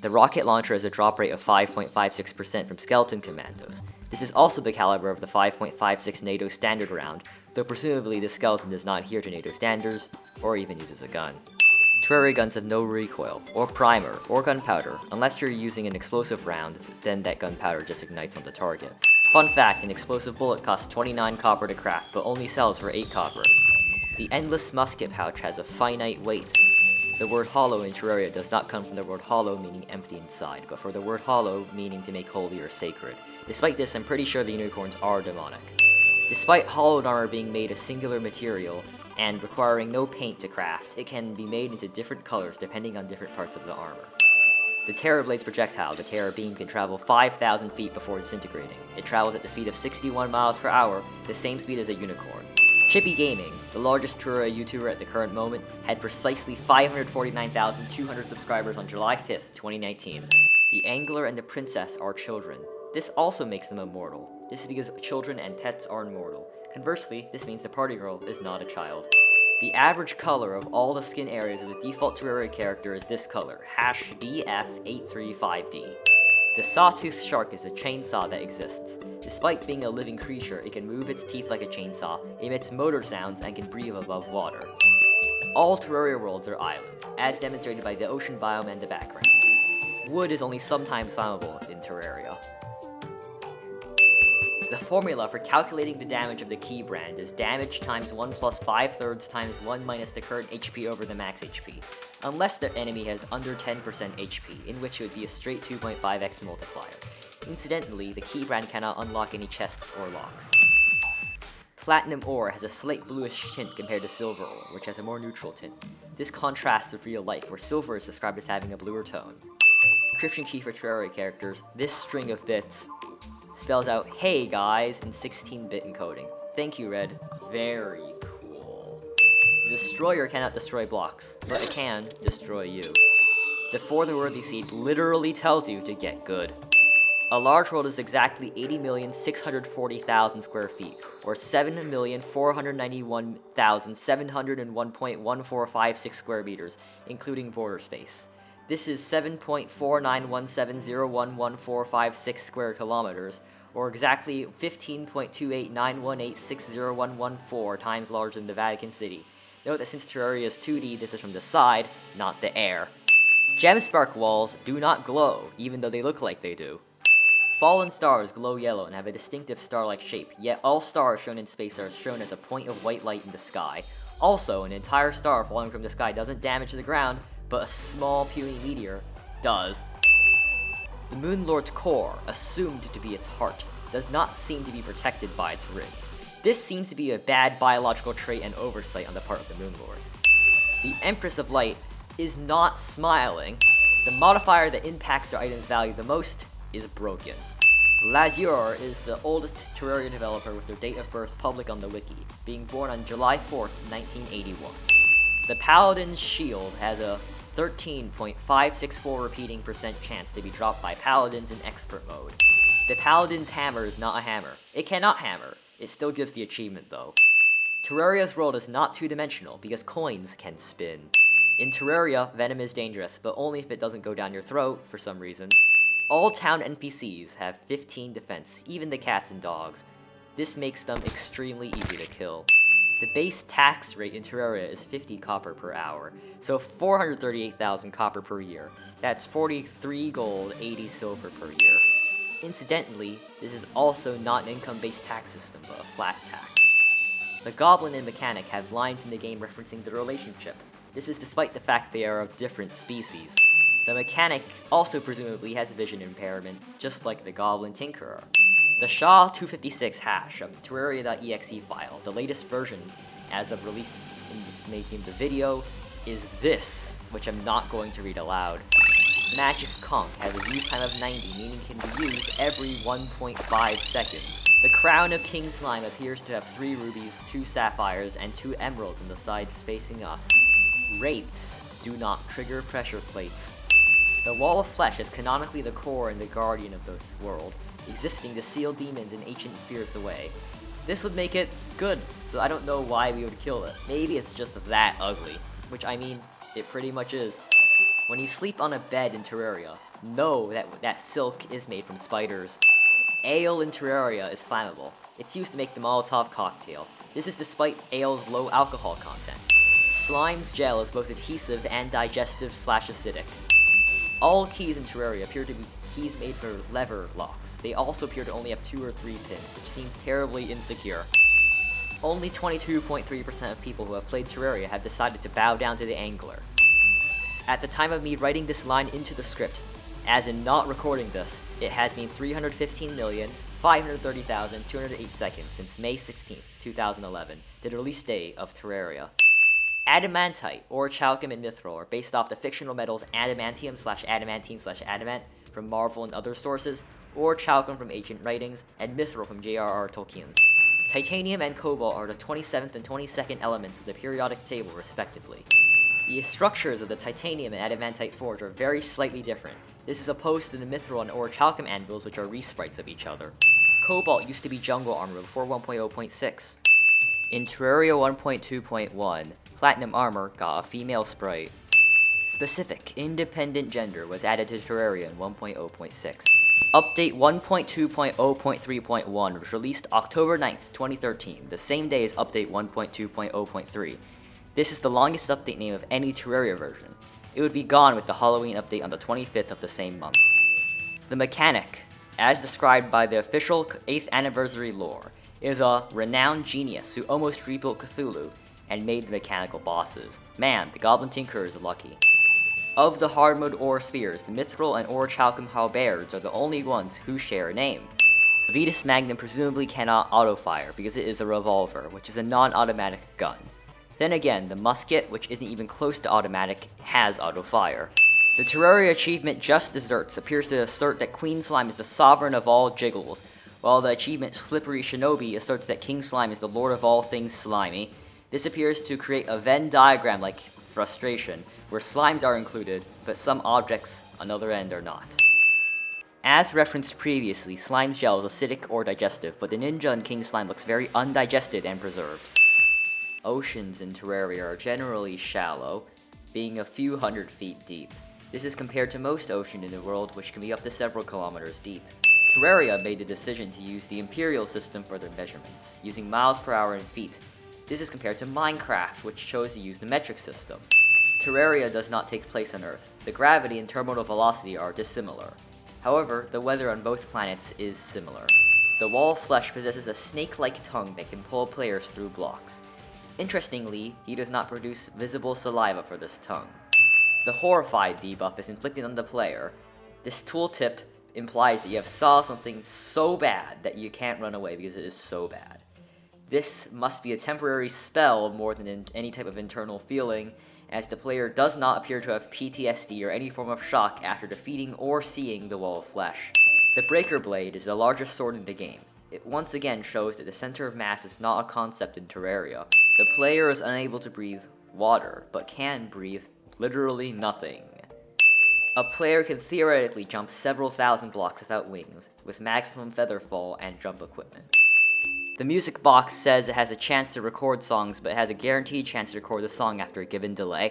The rocket launcher has a drop rate of 5.56% from skeleton commandos. This is also the caliber of the 5.56 NATO standard round, though presumably this skeleton does not adhere to NATO standards, or even uses a gun. Terraria guns have no recoil, or primer, or gunpowder. Unless you're using an explosive round, then that gunpowder just ignites on the target. Fun fact, an explosive bullet costs 29 copper to craft, but only sells for 8 copper. The endless musket pouch has a finite weight. The word hollow in Terraria does not come from the word hollow meaning empty inside, but for the word hollow meaning to make holy or sacred. Despite this, I'm pretty sure the unicorns are demonic. Despite hollowed armor being made of singular material, and requiring no paint to craft, it can be made into different colors depending on different parts of the armor. The Terror Blade's projectile, the Terror Beam, can travel 5,000 feet before disintegrating. It travels at the speed of 61 miles per hour, the same speed as a unicorn. Chippy Gaming, the largest Terraria YouTuber at the current moment, had precisely 549,200 subscribers on July 5th, 2019. The Angler and the Princess are children. This also makes them immortal. This is because children and pets are immortal. Conversely, this means the party girl is not a child. The average color of all the skin areas of the default Terraria character is this color, #DF835D. The sawtooth shark is a chainsaw that exists. Despite being a living creature, it can move its teeth like a chainsaw, emits motor sounds, and can breathe above water. All Terraria worlds are islands, as demonstrated by the ocean biome and the background. Wood is only sometimes flammable in Terraria. The formula for calculating the damage of the key brand is damage times 1 plus 5/3 times 1 minus the current HP over the max HP, unless the enemy has under 10% HP, in which it would be a straight 2.5x multiplier. Incidentally, the key brand cannot unlock any chests or locks. Platinum ore has a slight bluish tint compared to silver ore, which has a more neutral tint. This contrasts with real life, where silver is described as having a bluer tone. Encryption key for Terraria characters, this string of bits spells out "Hey guys" in 16-bit encoding. Thank you, Red. Very cool. The Destroyer cannot destroy blocks, but it can destroy you. The For the Worthy seed literally tells you to get good. A large world is exactly 80,640,000 square feet, or 7,491,701.1456 square meters, including border space. This is 7.4917011456 square kilometers, or exactly 15.28918601114 times larger than the Vatican City. Note that since Terraria is 2D, this is from the side, not the air. Gemspark walls do not glow, even though they look like they do. Fallen stars glow yellow and have a distinctive star-like shape, yet all stars shown in space are shown as a point of white light in the sky. Also, an entire star falling from the sky doesn't damage the ground, but a small puny meteor does. The Moon Lord's core, assumed to be its heart, does not seem to be protected by its ribs. This seems to be a bad biological trait and oversight on the part of the Moon Lord. The Empress of Light is not smiling. The modifier that impacts their item's value the most is broken. Lazure is the oldest Terraria developer with their date of birth public on the wiki, being born on July 4th, 1981. The Paladin's shield has a 13.564 repeating % chance to be dropped by Paladins in expert mode. The Paladin's hammer is not a hammer. It cannot hammer. It still gives the achievement though. Terraria's world is not two-dimensional because coins can spin. In Terraria, venom is dangerous, but only if it doesn't go down your throat for some reason. All town NPCs have 15 defense, even the cats and dogs. This makes them extremely easy to kill. The base tax rate in Terraria is 50 copper per hour, so 438,000 copper per year. That's 43 gold, 80 silver per year. Incidentally, this is also not an income-based tax system, but a flat tax. The Goblin and Mechanic have lines in the game referencing the relationship. This is despite the fact they are of different species. The Mechanic also presumably has vision impairment, just like the Goblin Tinkerer. The SHA-256 hash of the Terraria.exe file, the latest version as of released in making the video, is this, which I'm not going to read aloud. Magic Conch has a use time of 90, meaning it can be used every 1.5 seconds. The Crown of King Slime appears to have 3 rubies, 2 sapphires, and 2 emeralds on the sides facing us. Wraiths do not trigger pressure plates. The Wall of Flesh is canonically the core and the guardian of this world, existing to seal demons and ancient spirits away. This would make it good, so I don't know why we would kill it. Maybe it's just that ugly, which I mean, it pretty much is. When you sleep on a bed in Terraria, know that silk is made from spiders. Ale in Terraria is flammable. It's used to make the Molotov cocktail. This is despite ale's low alcohol content. Slime's gel is both adhesive and digestive/acidic. All keys in Terraria appear to be keys made for lever locks. They also appear to only have 2 or 3 pins, which seems terribly insecure. Only 22.3% of people who have played Terraria have decided to bow down to the angler. At the time of me writing this line into the script, as in not recording this, it has been 315,530,208 seconds since May 16th, 2011, the release day of Terraria. Adamantite, or Chalcum and Mithril, are based off the fictional metals adamantium/adamantine/adamant from Marvel and other sources, or Chalcum from ancient writings, and Mithril from J.R.R. Tolkien. Titanium and Cobalt are the 27th and 22nd elements of the periodic table, respectively. The structures of the Titanium and Adamantite forge are very slightly different. This is opposed to the Mithril and or Chalcum anvils, which are resprites of each other. Cobalt used to be jungle armor before 1.0.6. In Terraria 1.2.1, Platinum armor got a female sprite. Specific, independent gender was added to Terraria in 1.0.6. Update 1.2.0.3.1 was released October 9th, 2013, the same day as Update 1.2.0.3. This is the longest update name of any Terraria version. It would be gone with the Halloween update on the 25th of the same month. The Mechanic, as described by the official 8th anniversary lore, is a renowned genius who almost rebuilt Cthulhu and made the mechanical bosses. Man, the Goblin Tinker is lucky. Of the hard mode ore spheres, the Mithril and or Chalcum halberds are the only ones who share a name. Vetus Magnum presumably cannot auto-fire because it is a revolver, which is a non-automatic gun. Then again, the musket, which isn't even close to automatic, has auto-fire. The Terraria achievement Just Desserts appears to assert that Queen Slime is the sovereign of all jiggles, while the achievement Slippery Shinobi asserts that King Slime is the lord of all things slimy. This appears to create a Venn diagram like frustration, where slimes are included, but some objects on the other end are not. As referenced previously, Slime's gel is acidic or digestive, but the Ninja and King Slime looks very undigested and preserved. Oceans in Terraria are generally shallow, being a few hundred feet deep. This is compared to most ocean in the world, which can be up to several kilometers deep. Terraria made the decision to use the Imperial system for their measurements, using miles per hour and feet. This is compared to Minecraft, which chose to use the metric system. Terraria does not take place on Earth. The gravity and terminal velocity are dissimilar. However, the weather on both planets is similar. The wall of flesh possesses a snake-like tongue that can pull players through blocks. Interestingly, he does not produce visible saliva for this tongue. The Horrified Debuff is inflicted on the player. This tooltip implies that you have saw something so bad that you can't run away because it is so bad. This must be a temporary spell more than any type of internal feeling, as the player does not appear to have PTSD or any form of shock after defeating or seeing the Wall of Flesh. The Breaker Blade is the largest sword in the game. It once again shows that the center of mass is not a concept in Terraria. The player is unable to breathe water, but can breathe literally nothing. A player can theoretically jump several thousand blocks without wings, with maximum feather fall and jump equipment. The music box says it has a chance to record songs, but it has a guaranteed chance to record the song after a given delay.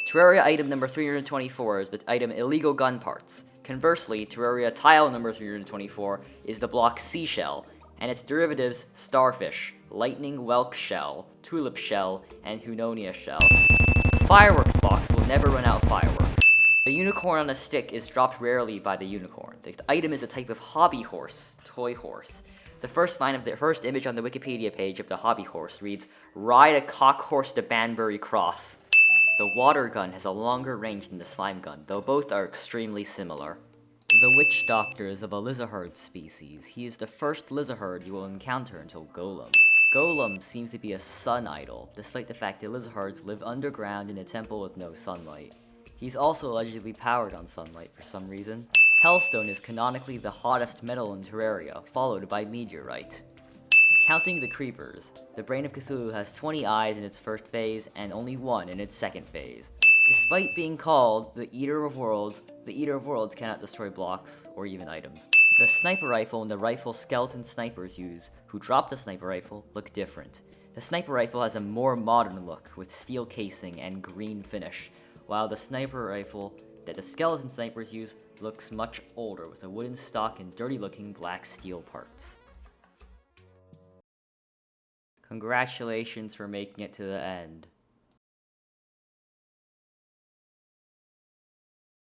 Terraria item number 324 is the item Illegal Gun Parts. Conversely, Terraria tile number 324 is the block Seashell, and its derivatives Starfish, Lightning Whelk Shell, Tulip Shell, and Hunonia Shell. The Fireworks box will never run out of fireworks. The unicorn on a stick is dropped rarely by the unicorn. The item is a type of hobby horse, toy horse. The first line of the first image on the Wikipedia page of the hobby horse reads, "Ride a cock horse to Banbury Cross." The water gun has a longer range than the slime gun, though both are extremely similar. The Witch Doctor is of a lizard species. He is the first lizard you will encounter until Golem. Golem seems to be a sun idol, despite the fact that lizards live underground in a temple with no sunlight. He's also allegedly powered on sunlight for some reason. Hellstone is canonically the hottest metal in Terraria, followed by Meteorite. Counting the creepers, the Brain of Cthulhu has 20 eyes in its first phase and only 1 in its second phase. Despite being called the Eater of Worlds cannot destroy blocks or even items. The sniper rifle and the rifle skeleton snipers use, who drop the sniper rifle, look different. The sniper rifle has a more modern look with steel casing and green finish, while the sniper rifle that the skeleton snipers use looks much older with a wooden stock and dirty looking black steel parts. Congratulations for making it to the end.